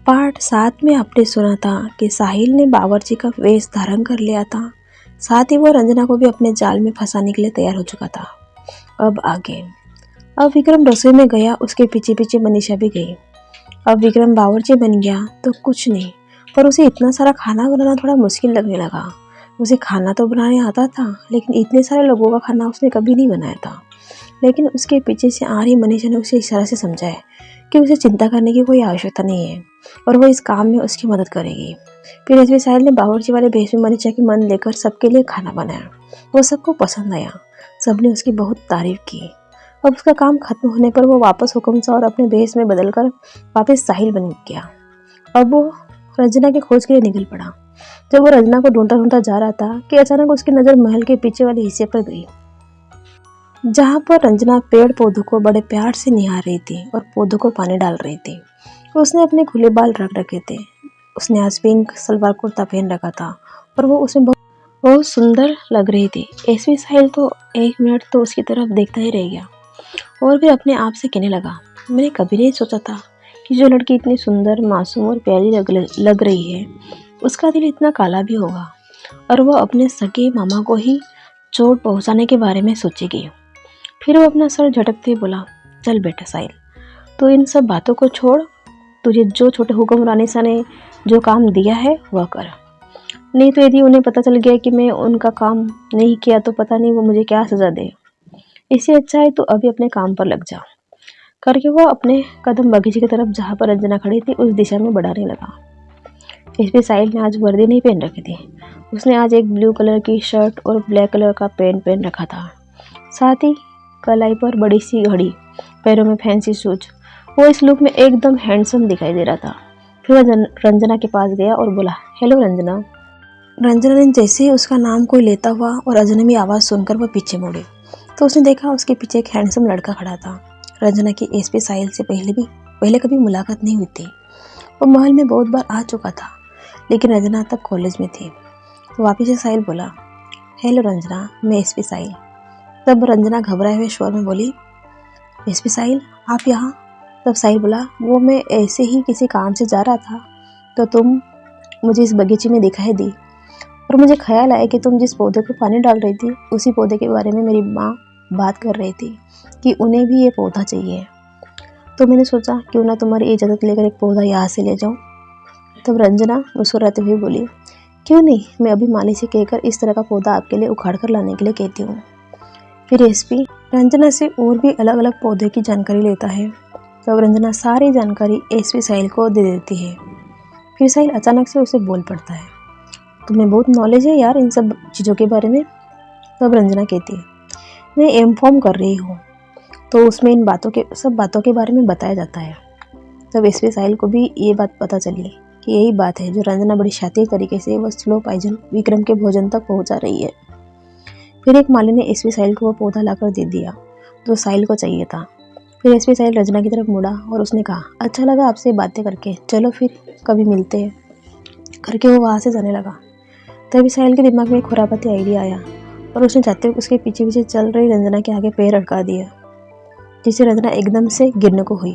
Part 7 में आपने सुना था कि साहिल ने बावर्ची का वेश धारण कर लिया था। साथ ही वो रंजना को भी अपने जाल में फंसाने के लिए तैयार हो चुका था। अब आगे। अब विक्रम रसोई में गया, उसके पीछे पीछे मनीषा भी गई। अब विक्रम बावर्ची बन गया तो कुछ नहीं, पर उसे इतना सारा खाना बनाना थोड़ा मुश्किल लगने लगा। उसे खाना तो बनाने आता था, लेकिन इतने सारे लोगों का खाना उसने कभी नहीं बनाया था। लेकिन उसके पीछे से आ रही मनीषा ने उसे इशारा से समझाया कि उसे चिंता करने की कोई आवश्यकता नहीं है और वो इस काम में उसकी मदद करेगी। फिर एसपी साहिल ने बावर्ची वाले भेष में मनीषा की मन लेकर सबके लिए खाना बनाया। वो सबको पसंद आया, सबने उसकी बहुत तारीफ की। अब उसका काम खत्म होने पर वो वापस हुक्म सा और अपने भेष में बदलकर वापस साहिल बन गया। अब वो रंजना की खोज के लिए निकल पड़ा। जब वो रंजना को ढूंढता ढूंढता जा रहा था कि अचानक उसकी नजर महल के पीछे वाले हिस्से पर गई, जहाँ पर रंजना पेड़ पौधों को बड़े प्यार से निहार रही थी और पौधों को पानी डाल रही थी। उसने अपने खुले बाल रख रखे थे। उसने आज पिंक सलवार कुर्ता पहन रखा था और वो उसमें बहुत सुंदर लग रही थी। एसपी साहिल तो एक मिनट तो उसकी तरफ देखता ही रह गया और फिर अपने आप से कहने लगा, मैंने कभी नहीं सोचा था कि जो लड़की इतनी सुंदर, मासूम और प्यारी लग रही है, उसका दिल इतना काला भी होगा और वो अपने सगे मामा को ही चोट पहुंचाने के बारे में सोचेगी। फिर वो अपना सर झटकते ही बोला, चल बेटा साहिल, तो इन सब बातों को छोड़, तुझे जो छोटे हुक्मरानी सा ने जो काम दिया है वह कर। नहीं तो यदि उन्हें पता चल गया कि मैं उनका काम नहीं किया तो पता नहीं वो मुझे क्या सजा दे। इससे अच्छा है तो अभी अपने काम पर लग जा। करके वो अपने कदम बगीचे की तरफ जहाँ पर रंजना खड़ी थी उस दिशा में बढ़ाने लगा। इसमें साहिल ने आज वर्दी नहीं पहन रखी थी। उसने आज एक ब्लू कलर की शर्ट और ब्लैक कलर का पैंट पहन रखा था। साथ ही कलाई पर बड़ी सी घड़ी, पैरों में फैंसी शूज। वो इस लुक में एकदम हैंडसम दिखाई दे रहा था। फिर वह रंजना के पास गया और बोला, हेलो रंजना। रंजना ने जैसे ही उसका नाम कोई लेता हुआ और अजनबी आवाज़ सुनकर वह पीछे मुड़ी तो उसने देखा उसके पीछे एक हैंडसम लड़का खड़ा था। रंजना की एसपी साहिल से पहले कभी मुलाकात नहीं हुई थी। वो महल में बहुत बार आ चुका था, लेकिन रंजना तब कॉलेज में थी। तो वापिस से साहिल बोला, हेलो रंजना, मैं एसपी साहिल। तब रंजना घबराए हुए स्वर में बोली, एसपी साहिल, आप यहाँ? तब साहिल बोला, वो मैं ऐसे ही किसी काम से जा रहा था तो तुम मुझे इस बगीचे में दिखाई दी और मुझे ख्याल आया कि तुम जिस पौधे को पानी डाल रही थी उसी पौधे के बारे में मेरी माँ बात कर रही थी कि उन्हें भी ये पौधा चाहिए। तो मैंने सोचा क्यों ना तुम्हारी इजाज़त लेकर एक पौधा यहाँ से ले जाऊँ। तब रंजना मुस्कुराते हुए बोली, क्यों नहीं, मैं अभी माली से कहकर इस तरह का पौधा आपके लिए उखाड़ कर लाने के लिए कहती हूँ। फिर एसपी रंजना से और भी अलग अलग पौधे की जानकारी लेता है। तब रंजना सारी जानकारी एसपी साहिल को दे देती है। फिर साहिल अचानक से उसे बोल पड़ता है, तुम्हें बहुत नॉलेज है यार इन सब चीज़ों के बारे में। तब रंजना कहती है, मैं एम.कॉम कर रही हूँ, तो उसमें इन सब बातों के बारे में बताया जाता है। तब एसपी साहिल को भी ये बात पता चली कि यही बात है जो रंजना बड़ी शातिर तरीके से वह स्लो पॉइजन विक्रम के भोजन तक पहुँचा रही है। फिर एक माली ने एसपी साहिल को वह पौधा लाकर दे दिया जो साहिल को चाहिए था। फिर एसपी साहिल रंजना की तरफ मुड़ा और उसने कहा, अच्छा लगा आपसे बातें करके, चलो फिर कभी मिलते हैं। करके वो वहाँ से जाने लगा। तभी साहिल के दिमाग में एक खुरापाती आइडिया आया और उसने जाते हुए उसके पीछे पीछे चल रही रंजना के आगे पैर अटका दिया, जिससे रंजना एकदम से गिरने को हुई।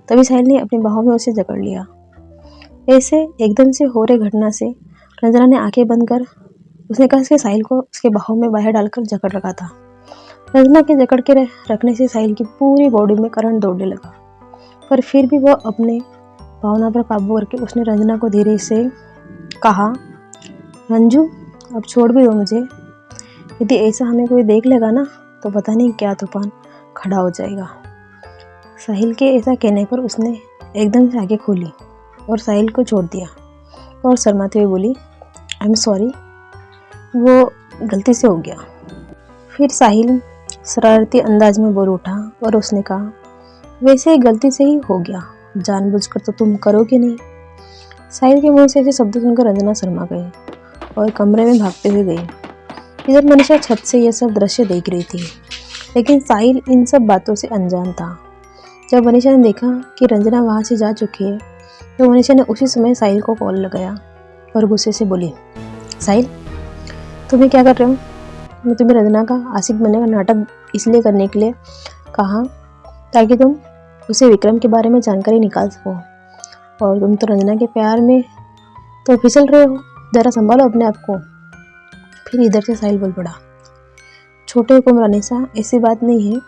तभी साहिल ने अपनी बाहों में उसे जकड़ लिया। ऐसे एकदम से हो रही घटना से रंजना ने आंखें बंद कर उसने कहा कि साहिल को उसके बाहों में बाहर डालकर जकड़ रखा था। रंजना के जकड़ के रखने से साहिल की पूरी बॉडी में करंट दौड़ने लगा, पर फिर भी वो अपने भावना पर काबू करके उसने रंजना को धीरे से कहा, रंजू अब छोड़ भी दो मुझे, यदि ऐसा हमें कोई देख लेगा ना तो पता नहीं क्या तूफान खड़ा हो जाएगा। साहिल के ऐसा कहने पर उसने एकदम से आंखें खोली और साहिल को छोड़ दिया और शर्माते हुए बोली, आई एम सॉरी, वो गलती से हो गया। फिर साहिल शरारती अंदाज में बोल उठा और उसने कहा, वैसे ही गलती से ही हो गया, जानबूझकर तो तुम करोगे नहीं। साहिल के मुंह से ऐसे शब्द सुनकर रंजना शर्मा गई और कमरे में भागते हुए गई। इधर मनीषा छत से यह सब दृश्य देख रही थी, लेकिन साहिल इन सब बातों से अनजान था। जब मनीषा ने देखा कि रंजना वहाँ से जा चुकी है तो मनीषा ने उसी समय साहिल को कॉल लगाया और गुस्से से बोली, साहिल तुम्हें क्या कर रहे हो? मैं तुम्हें रंजना का आशिक बनने का नाटक इसलिए करने के लिए कहा ताकि तुम उसे विक्रम के बारे में जानकारी निकाल सको। और तुम तो रंजना के प्यार में तो फिसल रहे हो, ज़रा संभालो अपने आप को। फिर इधर से साहिल बोल पड़ा, छोटे हुक्म रानिसा, ऐसी बात नहीं है।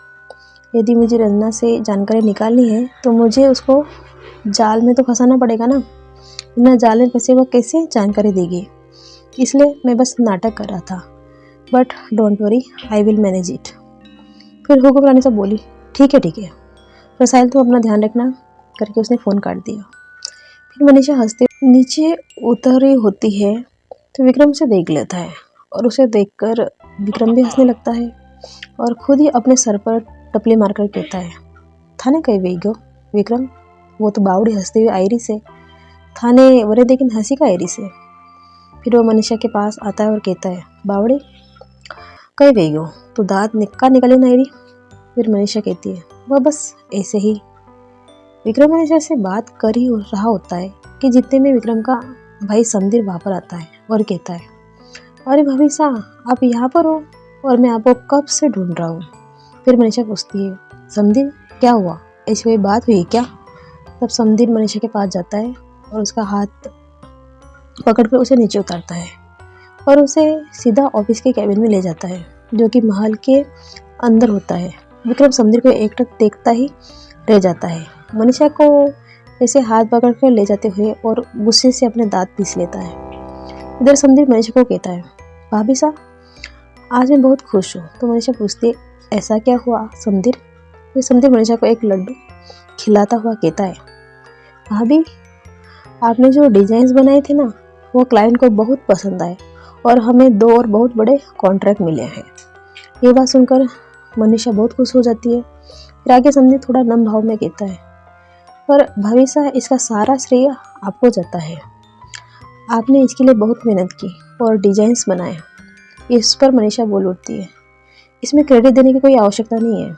यदि मुझे रंजना से जानकारी निकालनी है तो मुझे उसको जाल में तो फंसाना पड़ेगा ना। बिना जाल में फंसे वो कैसे जानकारी देगी? इसलिए मैं बस नाटक कर रहा था। But don't worry, I will manage it. फिर हुक्म रानिसा बोली, ठीक है ठीक है, तो साहिल तुम अपना ध्यान रखना करके उसने फ़ोन काट दिया। फिर मनीषा हंसते नीचे उतरी होती है तो विक्रम उसे देख लेता है और उसे देखकर विक्रम भी हंसने लगता है और खुद ही अपने सर पर टपली मारकर कहता है, थाने कहीं वेगो विक्रम, वो तो बावड़ी हंसते हुए आयरी से थाने वरे, लेकिन हंसी का आयरी से। फिर वो मनीषा के पास आता है और कहता है, बावड़ी कहीं वेगो, तो दांत निक्का निकले नायरी। फिर मनीषा कहती है, वह बस ऐसे ही। विक्रम मनीषा से बात कर ही रहा होता है कि जितने में विक्रम का भाई समधीर वहाँ पर आता है और कहता है, अरे भाभी सा, आप यहाँ पर हो और मैं आपको कब से ढूंढ रहा हूँ। फिर मनीषा पूछती है, समधीर क्या हुआ, ऐसी कोई बात हुई क्या? तब समधीर मनीषा के पास जाता है और उसका हाथ पकड़कर उसे नीचे उतारता है और उसे सीधा ऑफिस के कैबिन में ले जाता है जो कि महल के अंदर होता है। विक्रम समधीर को एकटक देखता ही रह जाता है। मनीषा को ऐसे हाथ पकड़कर ले जाते हुए और गुस्से से अपने दांत पीस लेता है। इधर समधीर मनीषा को कहता है, भाभी साहब आज मैं बहुत खुश हूँ। तो मनीषा पूछती है, ऐसा क्या हुआ समधीर? फिर समधीर मनीषा को एक लड्डू खिलाता हुआ कहता है, भाभी आपने जो डिजाइन बनाए थे ना, वो क्लाइंट को बहुत पसंद आए और हमें 2 और बहुत बड़े कॉन्ट्रैक्ट मिले हैं। ये बात सुनकर मनीषा बहुत खुश हो जाती है। फिर आगे समझे थोड़ा नम भाव में कहता है, पर भाभी साहब इसका सारा श्रेय आपको जाता है। आपने इसके लिए बहुत मेहनत की और डिजाइन्स बनाए। इस पर मनीषा बोल उठती है, इसमें क्रेडिट देने की कोई आवश्यकता नहीं है,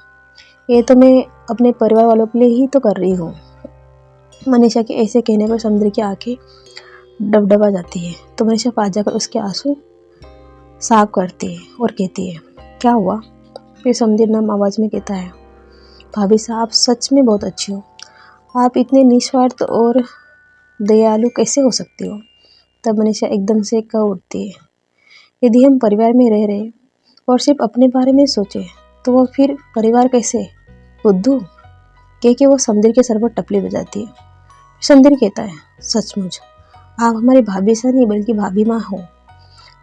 ये तो मैं अपने परिवार वालों के लिए ही तो कर रही हूँ। मनीषा के ऐसे कहने पर समुद्र की आंखें डबडबा जाती है तो मनीषा पास जाकर उसके आंसू साफ करती है और कहती है, क्या हुआ? फिर समुद्र नम आवाज़ में कहता है, भाभी साहब आप सच में बहुत अच्छी हो। आप इतने निस्वार्थ और दयालु कैसे हो सकती हो? तब मनीषा एकदम से कह उठती है, यदि हम परिवार में रह रहे और सिर्फ अपने बारे में सोचे तो वो फिर परिवार कैसे? बुद्धू कह के वो समुद्र के सर पर टपली बजाती है। समुद्र कहता है, सचमुच आप हमारी भाभी सा नहीं बल्कि भाभी माँ हो।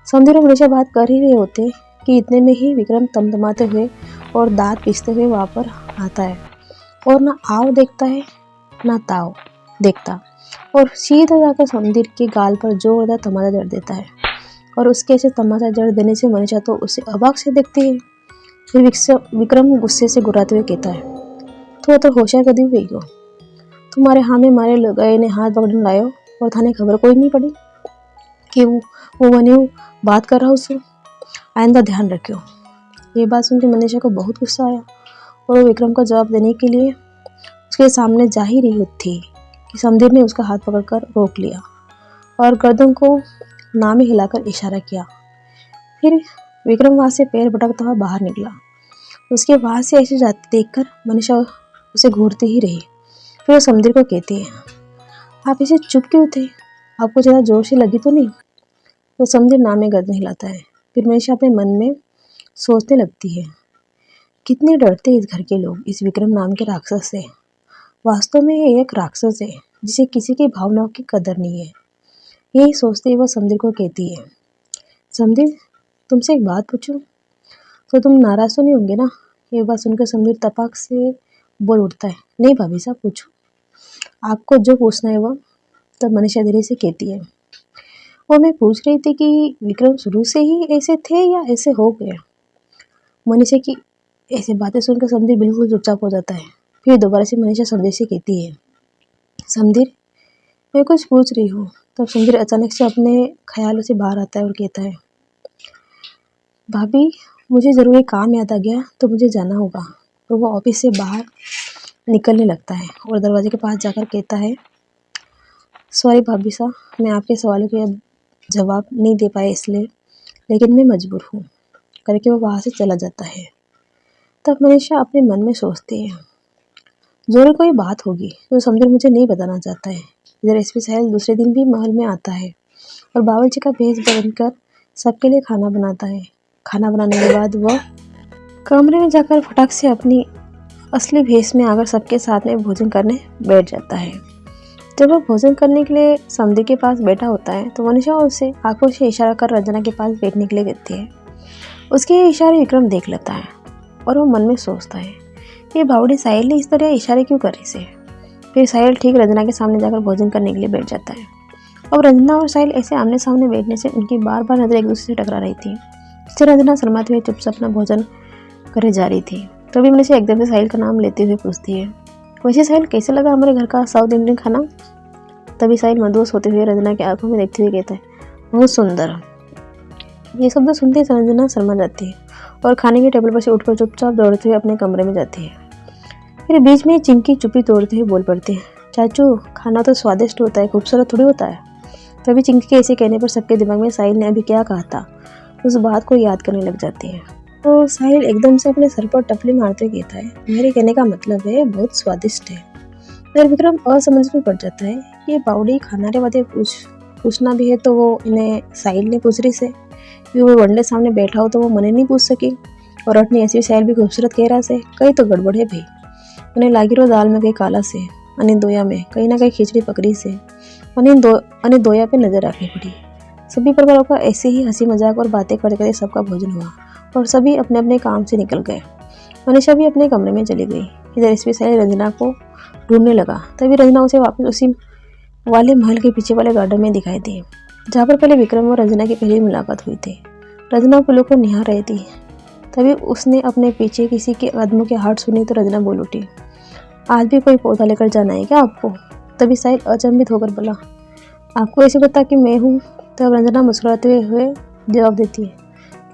समुद्र और मनीषा बात कर ही रहे होते कि इतने में ही विक्रम तमतमाते हुए और दांत पीसते हुए वहाँ पर आता है और ना आओ देखता है ना ताओ देखता और सीधा जाकर समुद्र के गाल पर जोरदार तमाचा जड़ देता है। और उसके ऐसे तमाचा जड़ देने से मनीषा तो उसे अबाक से देखती है। फिर विक्रम गुस्से से गुर्राते हुए कहता है, तो होशियार कदी हुई हो, तुम्हारे हाँ में मारे गए ने हाथ पकड़ने लायो और थाने खबर कोई नहीं पड़ी कि वो बने बात कर रहा उससे, आइंदा ध्यान रखियो। ये बात सुनकर मनीषा को बहुत गुस्सा आया और वो विक्रम को जवाब देने के लिए उसके सामने जा ही रही थी कि समधीर ने उसका हाथ पकड़कर रोक लिया और गर्दन को नामे हिलाकर इशारा किया। फिर विक्रम वहाँ से पैर भटकता हुआ बाहर निकला। उसके वहाँ से ऐसे जाते देखकर मनीषा उसे घूरती ही रही। फिर वो समधीर को कहती है, आप इसे चुप क्यों थे? आपको ज़्यादा जोर से लगी तो नहीं? तो समधीर नामे गर्दन हिलाता है। फिर मनीषा अपने मन में सोचने लगती है, कितने डरते इस घर के लोग इस विक्रम नाम के राक्षस से। वास्तव में ये एक राक्षस है जिसे किसी की भावनाओं की कदर नहीं है। यही सोचते हुए वो समधीर को कहती है, समधीर तुमसे एक बात पूछूं तो तुम नाराज तो नहीं होंगे ना? ये बात सुनकर समधीर तपाक से बोल उठता है, नहीं भाभी साहब पूछो, आपको जो पूछना है वो। तब मनीषा धीरे से कहती है, वो मैं पूछ रही थी कि विक्रम शुरू से ही ऐसे थे या ऐसे हो गए? मनीषा की ऐसी बातें सुनकर समधीर बिल्कुल चुपचाप हो जाता है। फिर दोबारा से मनीषा समधीर से कहती है, समधीर मैं कुछ पूछ रही हूँ। तब समधीर अचानक से अपने ख्यालों से बाहर आता है और कहता है, भाभी मुझे ज़रूरी काम याद आ गया तो मुझे जाना होगा। और वो ऑफिस से बाहर निकलने लगता है और दरवाजे के पास जाकर कहता है, सॉरी भाभी साहब मैं आपके सवालों के जवाब नहीं दे पाया इसलिए, लेकिन मैं मजबूर हूँ करके वो वहाँ से चला जाता है। तब मनीषा अपने मन में सोचती है, जरूर कोई बात होगी जो समधीर मुझे नहीं बताना चाहता है। इधर एसपी साहिल दूसरे दिन भी महल में आता है और बावर्ची का भेष बनकर सबके लिए खाना बनाता है। खाना बनाने के बाद वह कमरे में जाकर फटाक से अपनी असली भेष में आकर सबके साथ में भोजन करने बैठ जाता है। जब वह भोजन करने के लिए समधी के पास बैठा होता है तो मनीषा उसे आंखों से इशारा कर रंजना के पास बैठने के लिए कहती है। उसके ये इशारे विक्रम देख लेता है और वो मन में सोचता है, ये बावड़ी साहिल ने इस तरह इशारे क्यों करे इसे। फिर साहिल ठीक रंजना के सामने जाकर भोजन करने के लिए बैठ जाता है। अब रंजना और साहिल ऐसे आमने सामने बैठने से उनकी बार बार नजर एक दूसरे से टकरा रही थी। इससे रंजना शर्माते हुए चुपचाप अपना भोजन करे जा रही थी। तभी मनीषा एकदम से साहिल का नाम लेते हुए पूछती है, वैसे साहिल कैसे लगा हमारे घर का साउथ इंडियन खाना। तभी साहिल मदहोश होते हुए रंजना की आंखों में देखते हुए कहता है, बहुत सुंदर। ये शब्द सुनते ही रंजना शर्मा जाती है और खाने के टेबल पर से उठकर चुपचाप दौड़ते हुए अपने कमरे में जाती है। फिर बीच में चिंकी चुप्पी तोड़ते हुए बोल पड़ती है, चाचू खाना तो स्वादिष्ट होता है, खूबसूरत थोड़ी होता है। तभी चिंकी के ऐसे कहने पर सबके दिमाग में साहिल ने अभी क्या कहा था उस बात को याद करने लग जाती है। तो साहिल एकदम से अपने सर पर टपली मारते कहता है, मेरे कहने का मतलब है बहुत स्वादिष्ट है। फिर विक्रम असमंजस में पड़ जाता है, ये बावड़ी खाना वादे पूछना भी है तो वो इन्हें साहिल ने पूछ रही से कि वो वनडे सामने बैठा हो तो वो मने नहीं पूछ सकी और अपनी ऐसी साहिल भी खूबसूरत कह रहा से कहीं तो गड़बड़ है भाई। उन्हें लागी रो दाल में कहीं काला से अनि दोया में कहीं ना कहीं खिचड़ी पकड़ी से अनि दोया पे नजर रखनी पड़ी। सभी प्रकारों का ऐसे ही हंसी मजाक और बातें करते करते सबका भोजन हुआ और सभी अपने अपने काम से निकल गए। मनीषा भी अपने कमरे में चली गई। इधर एसपी साहिल रंजना को ढूंढने लगा। तभी रंजना उसे वापस उसी वाले महल के पीछे वाले गार्डन में दिखाई दी जहाँ पर पहले विक्रम और रंजना की पहली मुलाकात हुई थी। रंजना पुलों को निहार रही थी। तभी उसने अपने पीछे किसी के कदमों की आहट सुनी तो रंजना बोल उठी, आज भी कोई पौधा लेकर जाना है क्या आपको। तभी साहिल अचंभित होकर बोला, आपको ऐसे पता कि मैं हूँ। तब रंजना मुस्कुराते हुए जवाब देती है,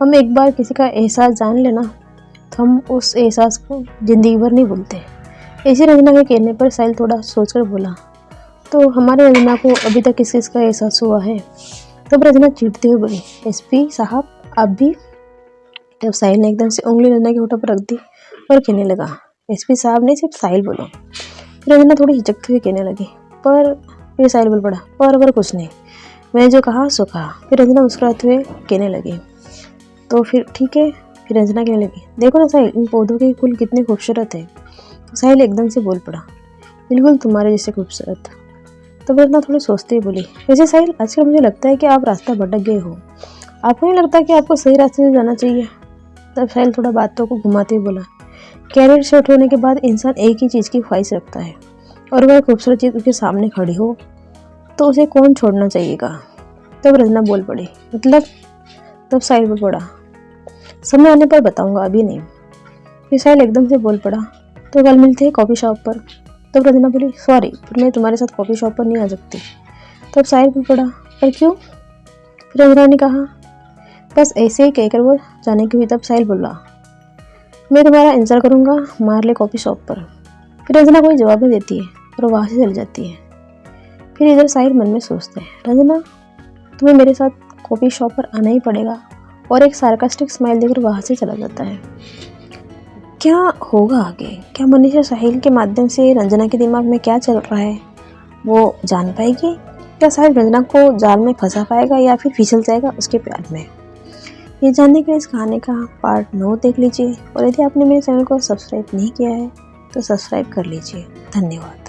हम एक बार किसी का एहसास जान लेना तो हम उस एहसास को जिंदगी भर नहीं भूलते। ऐसी रंजना के कहने पर साहिल थोड़ा सोचकर बोला, तो हमारे रंजना को अभी तक किस किस का एहसास हुआ है। तब रंजना चिढ़ते हुए बोली, एसपी साहब आप भी। तब साहिल ने एकदम से उंगली रंजना के होठों पर रख दी और कहने लगा, एसपी साहब ने सिर्फ साहिल बोलो। फिर रंजना थोड़ी हिचकते हुए कहने लगी, पर फिर साहिल बोल पड़ा, पर कुछ नहीं, मैंने जो कहा सो कहा। फिर रंजना मुस्कुराते हुए कहने लगी, तो फिर ठीक है। फिर रंजना कहने लगी, देखो ना साहिल, इन पौधों के फूल कितने खूबसूरत है। तो साहिल एकदम से बोल पड़ा, बिल्कुल तुम्हारे जैसे खूबसूरत। तब रंजना थोड़ी सोचते ही बोली, वैसे साहिल आजकल मुझे लगता है कि आप रास्ता भटक गए हो, आपको नहीं लगता कि आपको सही रास्ते से जाना चाहिए। तब साहिल थोड़ा बातों को घुमाते हुए बोला, कैरियर सेट होने के बाद इंसान एक ही चीज़ की ख्वाहिश रखता है और वह खूबसूरत चीज़ उसके सामने खड़ी हो तो उसे कौन छोड़ना चाहिएगा। तब रंजना बोल पड़ी, मतलब। तब साहिल बोल पड़ा, समय आने पर बताऊंगा, अभी नहीं। फिर साहिल एकदम से बोल पड़ा, तो कल मिलते हैं कॉफ़ी शॉप पर। तब रंजना बोली, सॉरी पर मैं तुम्हारे साथ कॉफ़ी शॉप पर नहीं आ सकती। तब साहिल बोल पड़ा, पर क्यों। फिर रंजना ने कहा, बस ऐसे ही कहकर वो जाने की हुई। तब साहिल बोला, मैं तुम्हारा इंतजार करूंगा मारले कॉफ़ी शॉप पर। फिर रंजना कोई जवाब नहीं देती है और वहाँ से चली जाती है। फिर इधर साहिल मन में सोचते हैं, रंजना तुम्हें मेरे साथ कॉफ़ी शॉप पर आना ही पड़ेगा। और एक सार्कास्टिक स्माइल देकर वहाँ से चला जाता है। क्या होगा आगे, क्या मनीषा साहिल के माध्यम से रंजना के दिमाग में क्या चल रहा है वो जान पाएगी। क्या साहिल रंजना को जाल में फंसा पाएगा या फिर फिसल जाएगा उसके प्यार में। ये जानने के लिए इस कहानी का पार्ट 9 देख लीजिए और यदि आपने मेरे चैनल को सब्सक्राइब नहीं किया है तो सब्सक्राइब कर लीजिए। धन्यवाद।